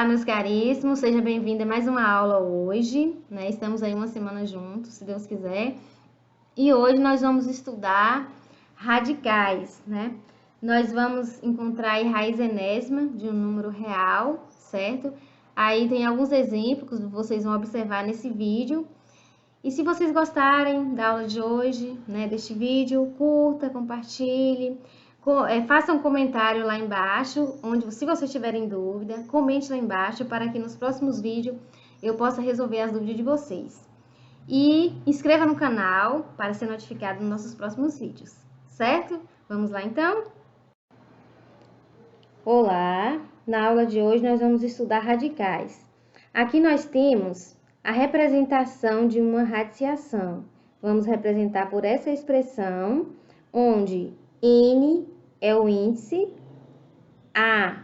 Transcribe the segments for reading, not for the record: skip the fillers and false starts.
Olá, meus caríssimos, seja bem-vindo a mais uma aula hoje, né? Estamos aí uma semana juntos, se Deus quiser. E hoje nós vamos estudar radicais, né? Nós vamos encontrar aí raiz enésima de um número real, certo? Aí tem alguns exemplos que vocês vão observar nesse vídeo. E se vocês gostarem da aula de hoje, né, deste vídeo, curta, compartilhe. Faça um comentário lá embaixo, onde se vocês tiverem dúvida, comente lá embaixo para que nos próximos vídeos eu possa resolver as dúvidas de vocês. E inscreva no canal para ser notificado nos nossos próximos vídeos, certo? Vamos lá então? Olá! Na aula de hoje nós vamos estudar radicais. Aqui nós temos a representação de uma radiciação. Vamos representar por essa expressão, onde N é o índice, A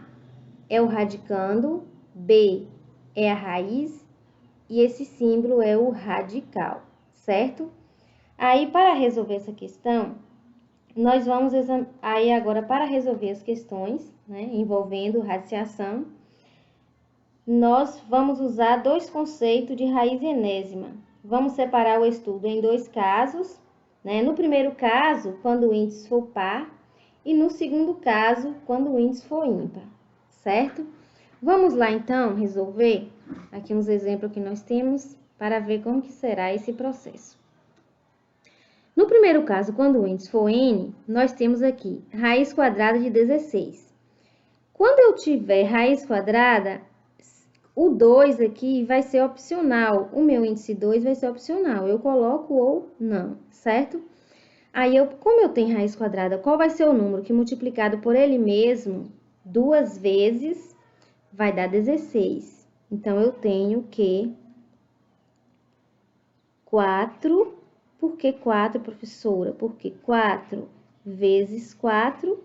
é o radicando, B é a raiz e esse símbolo é o radical, certo? Aí, para resolver essa questão, nós vamos aí agora para resolver as questões, né, envolvendo radiciação, nós vamos usar dois conceitos de raiz enésima. Vamos separar o estudo em dois casos, né? No primeiro caso, quando o índice for par, e no segundo caso, quando o índice for ímpar, certo? Vamos lá, então, resolver aqui uns exemplos que nós temos para ver como que será esse processo. No primeiro caso, quando o índice for n, nós temos aqui raiz quadrada de 16. Quando eu tiver raiz quadrada, o 2 aqui vai ser opcional. O meu índice 2 vai ser opcional. Eu coloco ou não, certo? Aí, como eu tenho raiz quadrada, qual vai ser o número que multiplicado por ele mesmo duas vezes vai dar 16? Então, eu tenho que 4, por que 4, professora? Porque 4 vezes 4,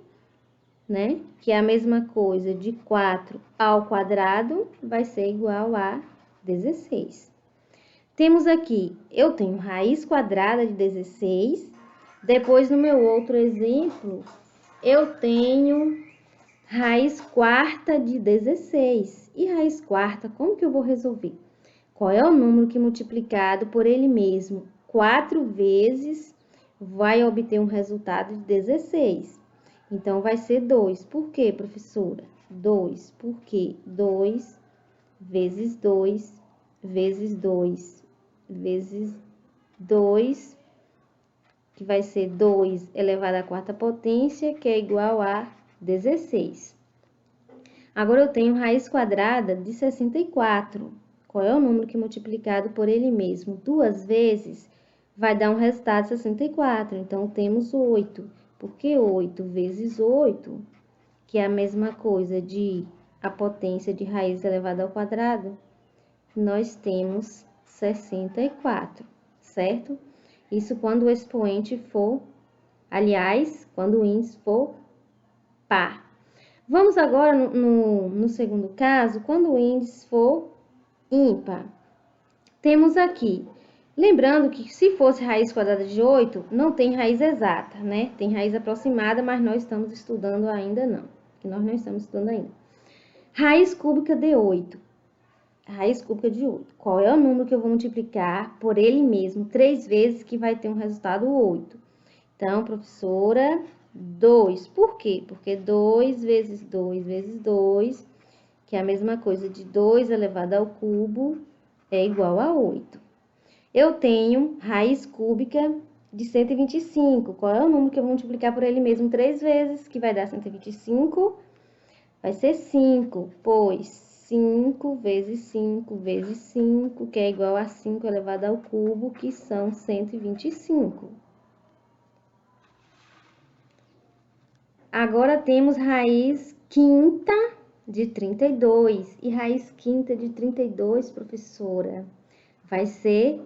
né? Que é a mesma coisa de 4 ao quadrado, vai ser igual a 16. Temos aqui, eu tenho raiz quadrada de 16. Depois, no meu outro exemplo, eu tenho raiz quarta de 16. E raiz quarta, como que eu vou resolver? Qual é o número que multiplicado por ele mesmo 4 vezes vai obter um resultado de 16? Então, vai ser 2. Por quê, professora? 2, porque 2 vezes 2 vezes 2 vezes 2, que vai ser 2 elevado à quarta potência, que é igual a 16. Agora, eu tenho raiz quadrada de 64. Qual é o número que multiplicado por ele mesmo duas vezes vai dar um resultado de 64? Então, temos 8. Porque 8 vezes 8, que é a mesma coisa de a potência de raiz elevada ao quadrado, nós temos 64, certo? Isso quando o expoente for, aliás, quando o índice for par. Vamos agora no segundo caso, quando o índice for ímpar. Temos aqui, lembrando que se fosse raiz quadrada de 8, não tem raiz exata, né? Tem raiz aproximada, mas nós estamos estudando ainda não. Que nós não estamos estudando ainda. Raiz cúbica de 8. Raiz cúbica de 8. Qual é o número que eu vou multiplicar por ele mesmo 3 vezes que vai ter um resultado 8? Então, professora, 2. Por quê? Porque 2 vezes 2 vezes 2, que é a mesma coisa de 2 elevado ao cubo, é igual a 8. Eu tenho raiz cúbica de 125. Qual é o número que eu vou multiplicar por ele mesmo 3 vezes, que vai dar 125? Vai ser 5, pois 5 vezes 5 vezes 5, que é igual a 5 elevado ao cubo, que são 125. Agora, temos raiz quinta de 32. E raiz quinta de 32, professora, vai ser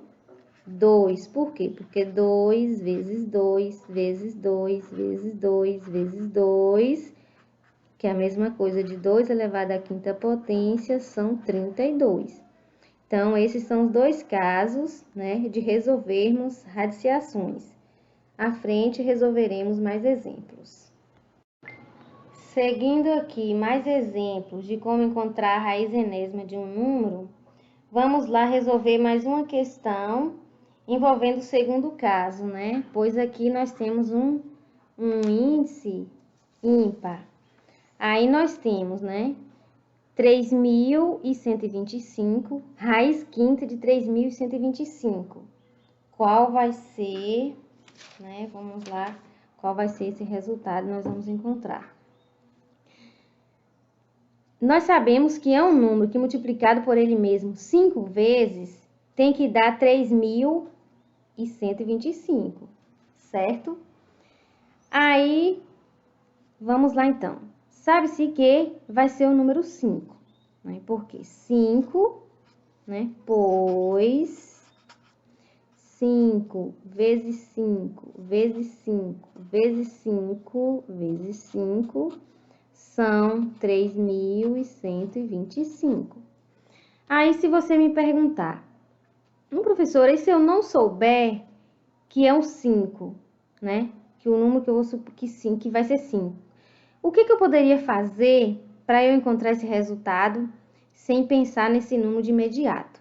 2. Por quê? Porque 2 vezes 2 vezes 2 vezes 2 vezes 2, que é a mesma coisa de 2 elevado à quinta potência, são 32. Então, esses são os dois casos, né, de resolvermos radiciações. À frente, resolveremos mais exemplos. Seguindo aqui mais exemplos de como encontrar a raiz enésima de um número, vamos lá resolver mais uma questão envolvendo o segundo caso, né? Pois aqui nós temos um índice ímpar. Aí nós temos, né? 3.125, raiz quinta de 3.125. Qual vai ser, né? Vamos lá, qual vai ser esse resultado que nós vamos encontrar. Nós sabemos que é um número que multiplicado por ele mesmo 5 vezes tem que dar 3.125, certo? Aí, vamos lá então. Sabe-se que vai ser o número 5, né? Porque 5, né? Pois 5 vezes 5 vezes 5 vezes 5 vezes 5 são 3.125. Aí, se você me perguntar, professora, e se eu não souber que é um 5, né? Que o número que eu vou supor que sim, que vai ser 5. O que eu poderia fazer para eu encontrar esse resultado sem pensar nesse número de imediato?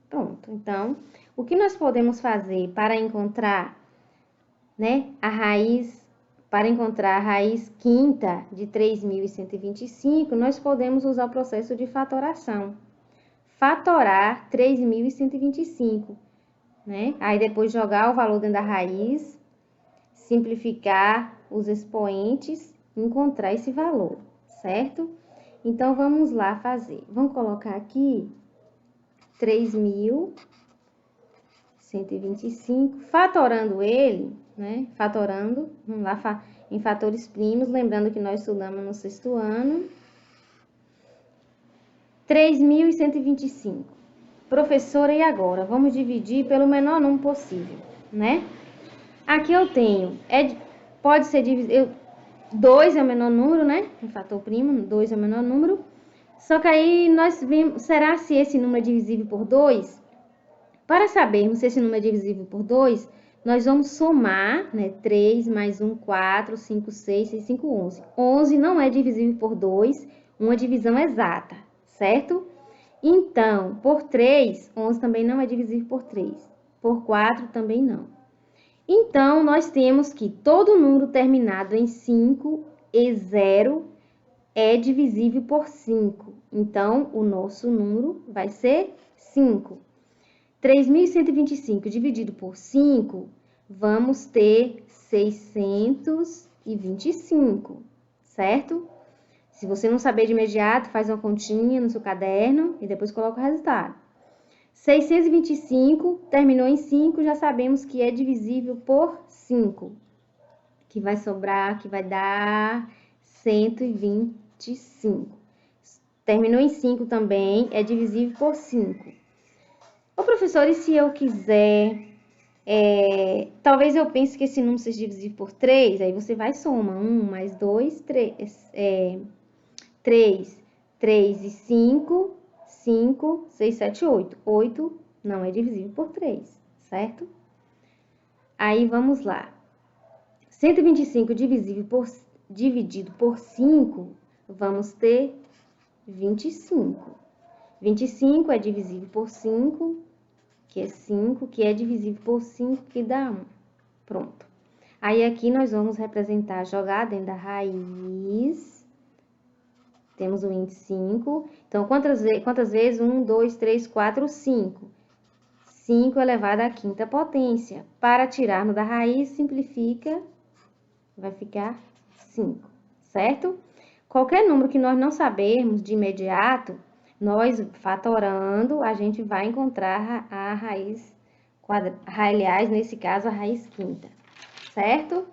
Pronto. Então, o que nós podemos fazer para encontrar, né, para encontrar a raiz quinta de 3.125, nós podemos usar o processo de fatoração. Fatorar 3.125, né? Aí depois jogar o valor dentro da raiz, simplificar os expoentes, encontrar esse valor, certo? Então, vamos lá fazer. Vamos colocar aqui 3.125, fatorando ele, né? Fatorando, vamos lá, em fatores primos, lembrando que nós estudamos no 6º ano. 3.125. Professora, e agora? Vamos dividir pelo menor número possível, né? Aqui eu tenho, pode ser dividido, 2 é o menor número, né? Em fator primo, 2 é o menor número. Só que aí nós vemos, será se esse número é divisível por 2? Para sabermos se esse número é divisível por 2, nós vamos somar, né? 3 mais 1, 4, 5, 6, 6, 5, 11. 11 não é divisível por 2, uma divisão exata, certo? Então, por 3, 11 também não é divisível por 3. Por 4 também não. Então, nós temos que todo número terminado em 5 e 0 é divisível por 5. Então, o nosso número vai ser 5. 3.125 dividido por 5, vamos ter 625, certo? Se você não saber de imediato, faz uma continha no seu caderno e depois coloca o resultado. 625 terminou em 5, já sabemos que é divisível por 5. Que vai sobrar, que vai dar 125. Terminou em 5 também, é divisível por 5. Ô, professor, e se eu quiser... talvez eu pense que esse número seja divisível por 3, aí você vai soma 1 mais 2, 3, 3 e 5, 5, 6, 7, 8. 8 não é divisível por 3, certo? Aí, vamos lá. 125 dividido por 5, vamos ter 25. 25 é divisível por 5, que é 5, que é divisível por 5, que dá 1. Pronto. Aí, aqui nós vamos representar, jogar dentro da raiz. Temos o índice 5. Então, quantas vezes? 1, 2, 3, 4, 5. 5 elevado à quinta potência. Para tirarmos da raiz, simplifica, vai ficar 5, certo? Qualquer número que nós não sabermos de imediato, nós fatorando, a gente vai encontrar a raiz quadrada, aliás, nesse caso, a raiz quinta, certo?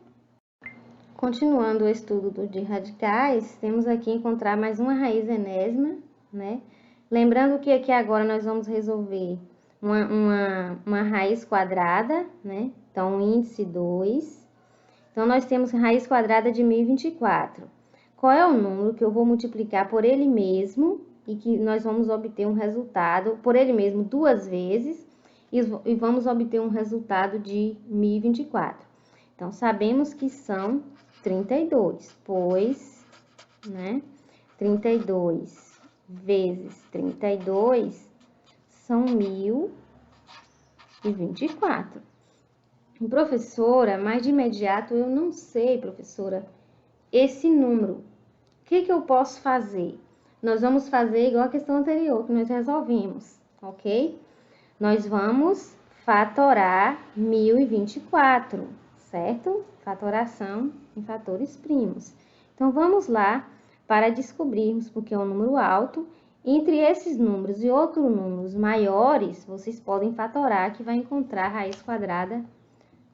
Continuando o estudo de radicais, temos aqui encontrar mais uma raiz enésima, né? Lembrando que aqui agora nós vamos resolver uma raiz quadrada, né? Então, índice 2. Então, nós temos raiz quadrada de 1024. Qual é o número que eu vou multiplicar por ele mesmo e que nós vamos obter um resultado por ele mesmo 2 vezes e vamos obter um resultado de 1024. Então, sabemos que são 32, pois né? 32 vezes 32 são 1024. Professora, mas de imediato eu não sei, professora, esse número. O que eu posso fazer? Nós vamos fazer igual a questão anterior que nós resolvemos, ok? Nós vamos fatorar 1024, certo? Fatoração em fatores primos. Então, vamos lá para descobrirmos, porque é um número alto. Entre esses números e outros números maiores, vocês podem fatorar, que vai encontrar a raiz quadrada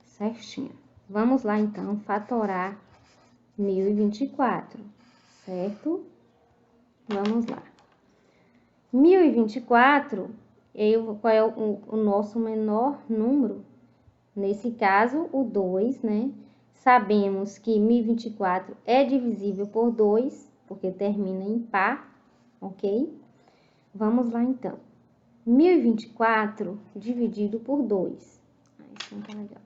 certinha. Vamos lá, então, fatorar 1024, certo? Vamos lá. 1024, qual é o nosso menor número? Nesse caso, o 2, né? Sabemos que 1024 é divisível por 2, porque termina em par, ok? Vamos lá, então. 1024 dividido por 2. Isso não tá legal.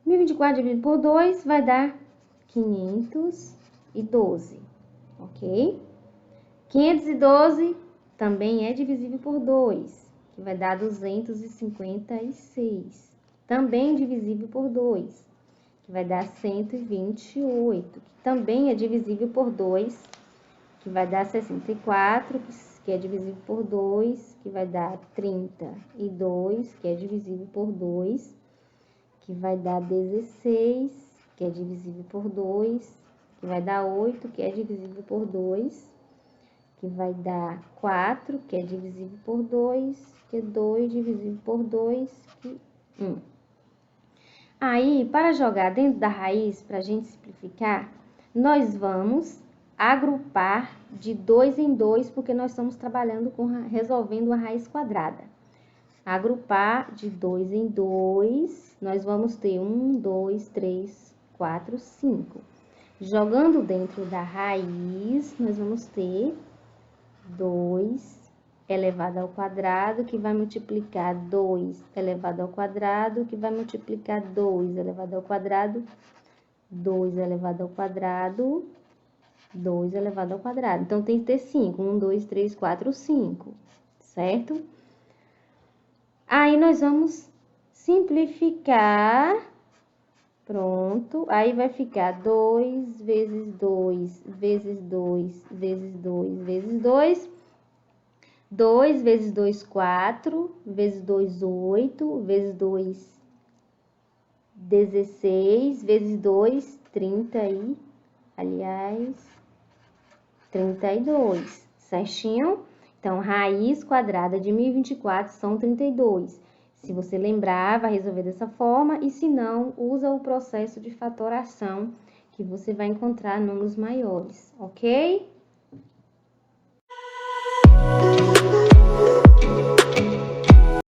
1024 dividido por 2 vai dar 512, ok? 512 também é divisível por 2, que vai dar 256. Também divisível por 2, que vai dar 128. Que também é divisível por 2, que vai dar 64, que é divisível por 2, que vai dar 32, que é divisível por 2, que vai dar 16, que é divisível por 2, que vai dar 8, que é divisível por 2, que vai dar 4, que é divisível por 2, que é 2 divisível por 2, que 1. Aí, para jogar dentro da raiz, para a gente simplificar, nós vamos agrupar de 2 em 2, porque nós estamos trabalhando resolvendo a raiz quadrada. Agrupar de 2 em 2, nós vamos ter 1, 2, 3, 4, 5. Jogando dentro da raiz, nós vamos ter 2 elevado ao quadrado, que vai multiplicar 2 elevado ao quadrado, que vai multiplicar 2 elevado ao quadrado, 2 elevado ao quadrado, 2 elevado ao quadrado. Então, tem que ter 5. 1, 2, 3, 4, 5, certo? Aí, nós vamos simplificar. Pronto. Aí, vai ficar 2 vezes 2, vezes 2, vezes 2, vezes 2. 2 vezes 2, 4, vezes 2, 8, vezes 2, 16, vezes 2, 32, certinho? Então, raiz quadrada de 1024 são 32. Se você lembrar, vai resolver dessa forma, e se não, usa o processo de fatoração, que você vai encontrar números maiores, ok?